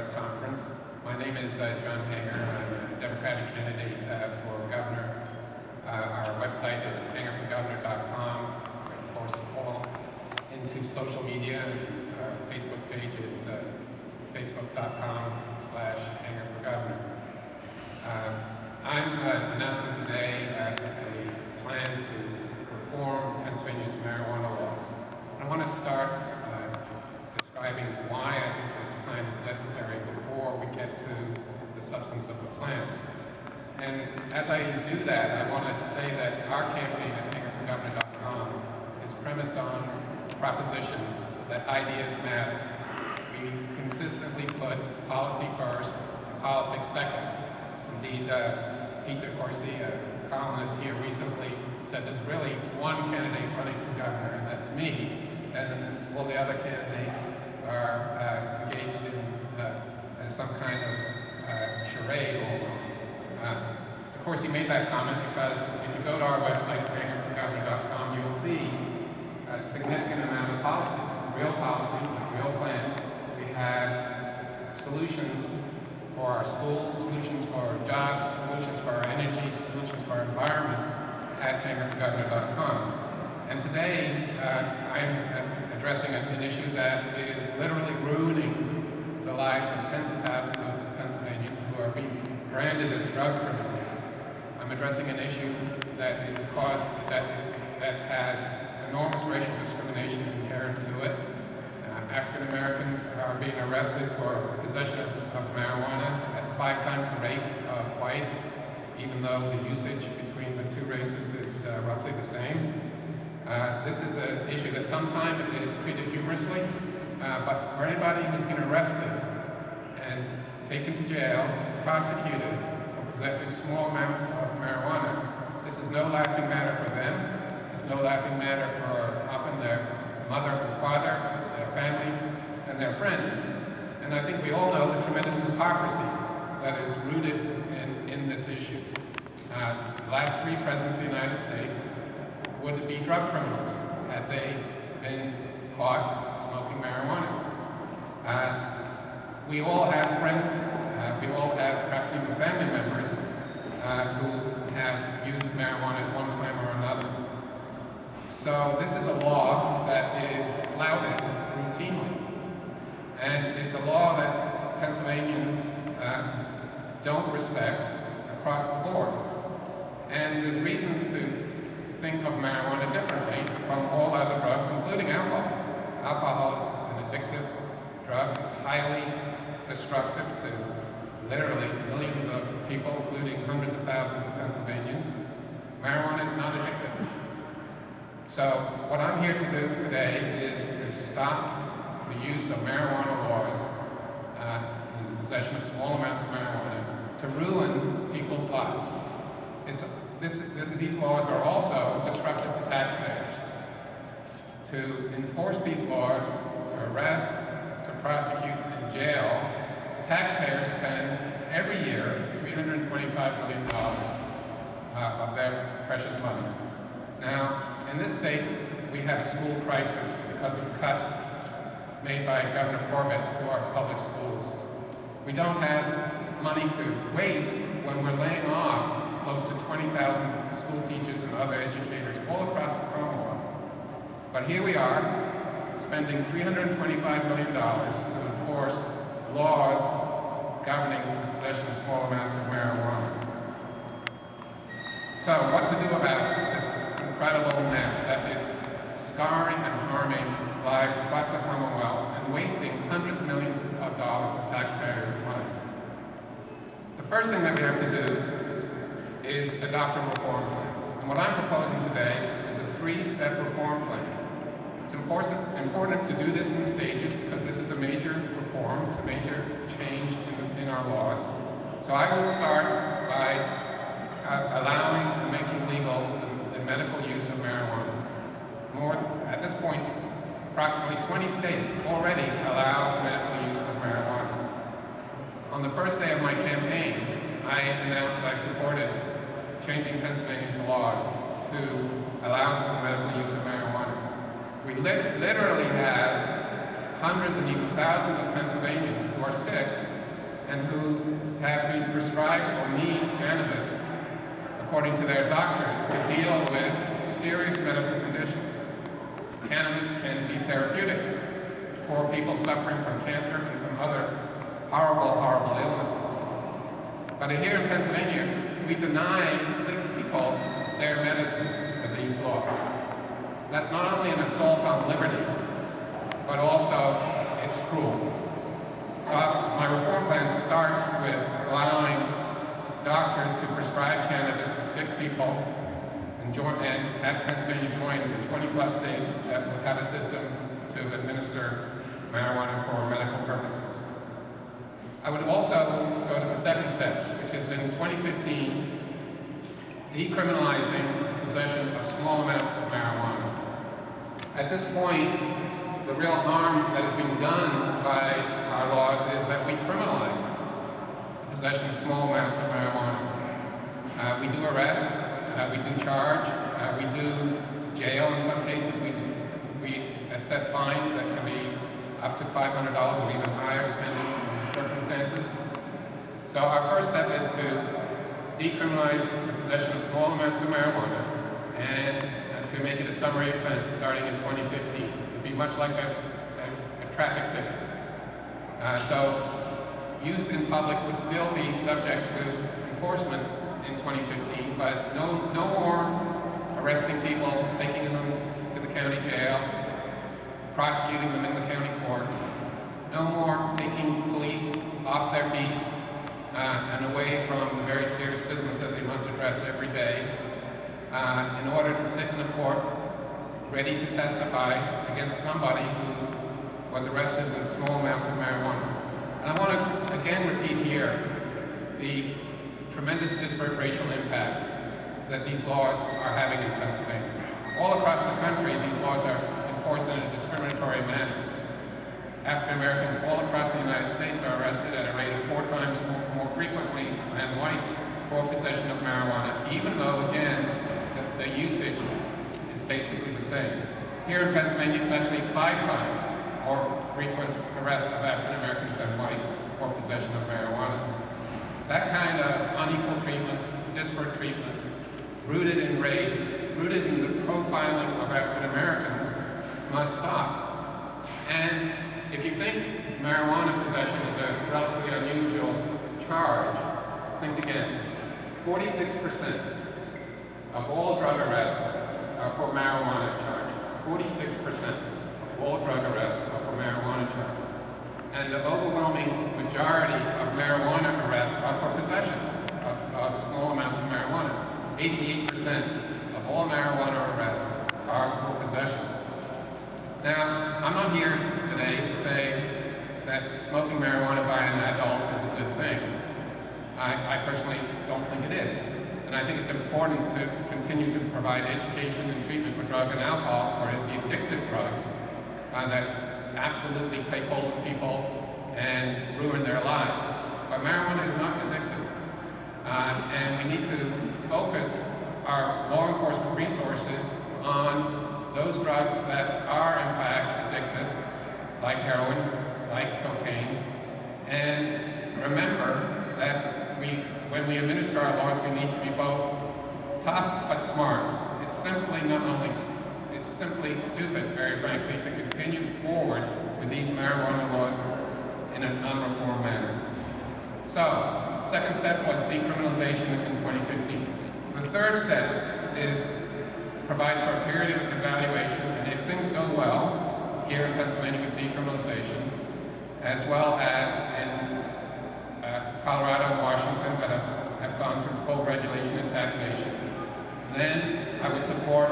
press conference. My name is John Hanger. I'm a Democratic candidate for governor. Our website is hangerforgovernor.com. Of course, all into social media. Our Facebook page is facebook.com/hangerforgovernor. I'm announcing today a plan to reform Pennsylvania's marijuana laws. I want to start describing why I think this plan is necessary before we get to the substance of the plan. And as I do that, I want to say that our campaign at hangerforgovernor.com is premised on the proposition that ideas matter. We consistently put policy first and politics second. Indeed, Peter Corsi, a columnist here recently, said there's really one candidate running for governor, and that's me, and then all the other candidates are engaged in some kind of charade almost. Of course, he made that comment because if you go to our website, hangerforgovernor.com, you'll see a significant amount of policy, real plans. We have solutions for our schools, solutions for our jobs, solutions for our energy, solutions for our environment at hangerforgovernor.com. And today, I'm addressing an issue that is literally ruining the lives of tens of thousands of Pennsylvanians who are being branded as drug criminals. I'm addressing an issue that is caused, that has enormous racial discrimination inherent to it. African Americans are being arrested for possession of marijuana at 5 times the rate of whites, even though the usage between the two races is roughly the same. This is an issue that sometimes is treated humorously, but for anybody who's been arrested and taken to jail, prosecuted for possessing small amounts of marijuana, this is no laughing matter for them. It's no laughing matter for often their mother and father, their family, and their friends. And I think we all know the tremendous hypocrisy that is rooted in this issue. The last 3 presidents of the United States would be drug criminals had they been caught smoking marijuana. We all have friends, we all have perhaps even family members who have used marijuana at one time or another. So this is a law that is flouted routinely. And it's a law that Pennsylvanians don't respect across the board. And there's reasons to think of marijuana differently from all other drugs, including alcohol. Alcohol is an addictive drug. It's highly destructive to literally millions of people, including hundreds of thousands of Pennsylvanians. Marijuana is not addictive. So what I'm here to do today is to stop the use of marijuana laws and the possession of small amounts of marijuana to ruin people's lives. These laws are also disruptive to taxpayers. To enforce these laws, to arrest, to prosecute, and jail, taxpayers spend every year $325 million of their precious money. Now, in this state, we have a school crisis because of cuts made by Governor Corbett to our public schools. We don't have money to waste when we're laying off close to 20,000 school teachers and other educators all across the Commonwealth. But here we are, spending $325 million to enforce laws governing possession of small amounts of marijuana. So what to do about this incredible mess that is scarring and harming lives across the Commonwealth and wasting hundreds of millions of dollars of taxpayer money? The first thing that we have to do is adopt a reform plan. And what I'm proposing today is a 3-step reform plan. It's important to do this in stages because this is a major reform. It's a major change in our laws. So I will start by allowing and making legal the medical use of marijuana. At this point, approximately 20 states already allow medical use of marijuana. On the first day of my campaign, I announced that I supported changing Pennsylvania's laws to allow the medical use of marijuana. We literally have hundreds and even thousands of Pennsylvanians who are sick and who have been prescribed or need cannabis, according to their doctors, to deal with serious medical conditions. Cannabis can be therapeutic for people suffering from cancer and some other horrible, horrible illnesses. But here in Pennsylvania, we deny sick people their medicine with these laws. That's not only an assault on liberty, but also it's cruel. So my reform plan starts with allowing doctors to prescribe cannabis to sick people and have Pennsylvania join the 20-plus states that would have a system to administer marijuana for medical purposes. I would also go to the second step, which is in 2015, decriminalizing possession of small amounts of marijuana. At this point, the real harm that is being done by our laws is that we criminalize the possession of small amounts of marijuana. We do arrest, we do charge, we do jail in some cases, we assess fines that can be up to $500 or even higher depending on the circumstances. So our first step is to decriminalize the possession of small amounts of marijuana and to make it a summary offense starting in 2015. It would be much like a traffic ticket. So use in public would still be subject to enforcement in 2015, but no more arresting people, taking them to the county jail, prosecuting them in the county courts. No more taking police off their beats and away from the very serious business that they must address every day in order to sit in a court ready to testify against somebody who was arrested with small amounts of marijuana. And I want to again repeat here the tremendous disparate racial impact that these laws are having in Pennsylvania. All across the country, these laws are enforced in a discriminatory manner. African Americans all across the United States are arrested at a rate of 4 times more frequently than whites for possession of marijuana, even though, again, the usage is basically the same. Here in Pennsylvania, it's actually 5 times more frequent arrest of African Americans than whites for possession of marijuana. That kind of unequal treatment, disparate treatment, rooted in race, rooted in the profiling of African Americans, must stop. And if you think marijuana possession is a relatively unusual charge, think again. 46% of all drug arrests are for marijuana charges. 46% of all drug arrests are for marijuana charges. And the overwhelming majority of marijuana arrests are for possession of small amounts of marijuana. 88% of all marijuana arrests are for possession. Now, I'm not here today to say that smoking marijuana by an adult is a good thing. I personally don't think it is. And I think it's important to continue to provide education and treatment for drug and alcohol, or the addictive drugs that absolutely take hold of people and ruin their lives. But marijuana is not addictive. And we need to focus our law enforcement resources on those drugs that are in fact addictive, like heroin, like cocaine. And remember that when we administer our laws, we need to be both tough but smart. It's simply it's simply stupid, very frankly, to continue forward with these marijuana laws in an unreformed manner. So, the second step was decriminalization in 2015. The third step provides for a period of evaluation, and if things go well here in Pennsylvania with decriminalization, as well as in Colorado and Washington that have gone through full regulation and taxation, then I would support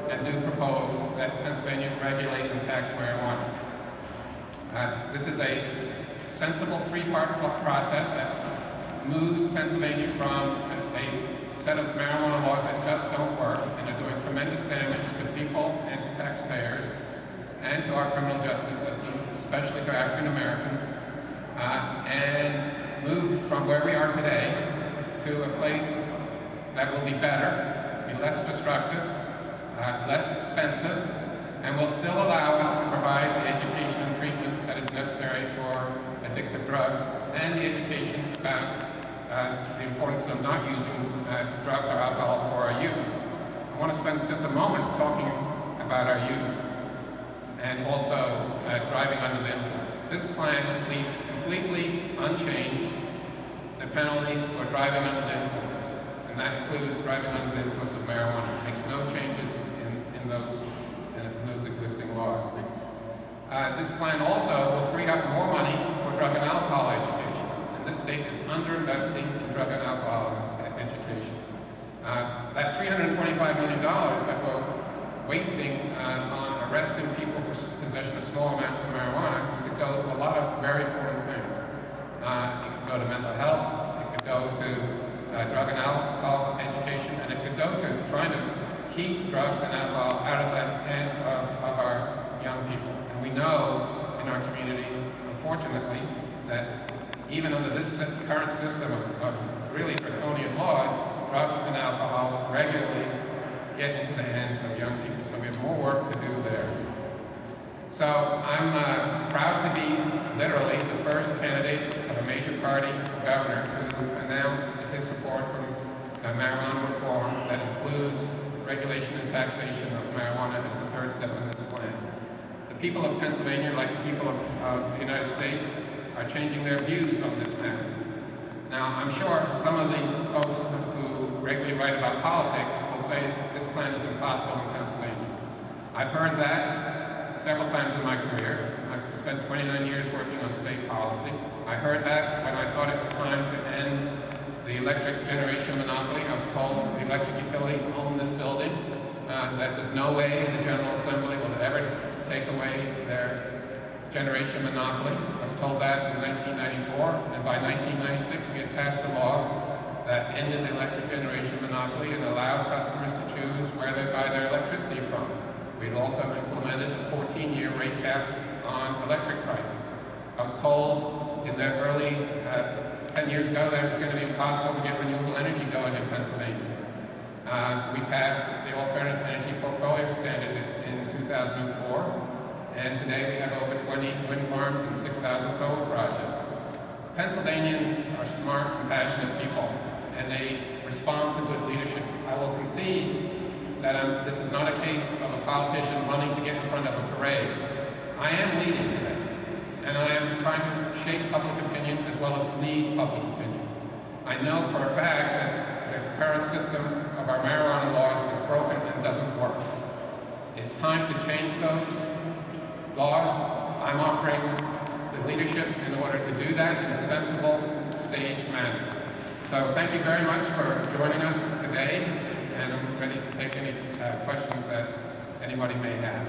and do propose that Pennsylvania regulate and tax marijuana. This is a sensible 3-part process that moves Pennsylvania from a set of marijuana laws that just don't work and are doing tremendous damage to people and to taxpayers and to our criminal justice system, especially to African Americans, and move from where we are today to a place that will be better, be less destructive, less expensive, and will still allow us to provide the education and treatment necessary for addictive drugs, and the education about the importance of not using drugs or alcohol for our youth. I want to spend just a moment talking about our youth and also driving under the influence. This plan leaves completely unchanged the penalties for driving under the influence, and that includes driving under the influence of marijuana. It makes no changes in those existing laws. This plan also will free up more money for drug and alcohol education, and this state is underinvesting in drug and alcohol education. That $325 million that we're wasting on arresting people for possession of small amounts of marijuana could go to a lot of very important things. It could go to mental health, it could go to drug and alcohol education, and it could go to trying to keep drugs and alcohol out of the hands of our young people. And we know in our communities, unfortunately, that even under this current system of really draconian laws, drugs and alcohol regularly get into the hands of young people. So we have more work to do there. So I'm proud to be literally the first candidate of a major party governor to announce his support for marijuana reform that includes regulation and taxation of marijuana as the third step in this plan. The people of Pennsylvania, like the people of the United States, are changing their views on this matter. Now, I'm sure some of the folks who regularly write about politics will say this plan is impossible in Pennsylvania. I've heard that several times in my career. I've spent 29 years working on state policy. I heard that when I thought it was time to end the electric generation monopoly. I was told the electric utilities own this building, that there's no way the General Assembly will ever take away their generation monopoly. I was told that in 1994, and by 1996 we had passed a law that ended the electric generation monopoly and allowed customers to choose where they buy their electricity from. We had also implemented a 14-year rate cap on electric prices. I was told in the early 10 years ago that it was going to be impossible to get renewable energy going in Pennsylvania. We passed the Alternative Energy Portfolio Standard in 2004. And today we have over 20 wind farms and 6,000 solar projects. Pennsylvanians are smart, compassionate people, and they respond to good leadership. I will concede that this is not a case of a politician wanting to get in front of a parade. I am leading today, and I am trying to shape public opinion as well as lead public opinion. I know for a fact that the current system of our marijuana laws is broken and doesn't work. It's time to change those laws. I'm offering the leadership in order to do that in a sensible, staged manner. So thank you very much for joining us today, and I'm ready to take any questions that anybody may have.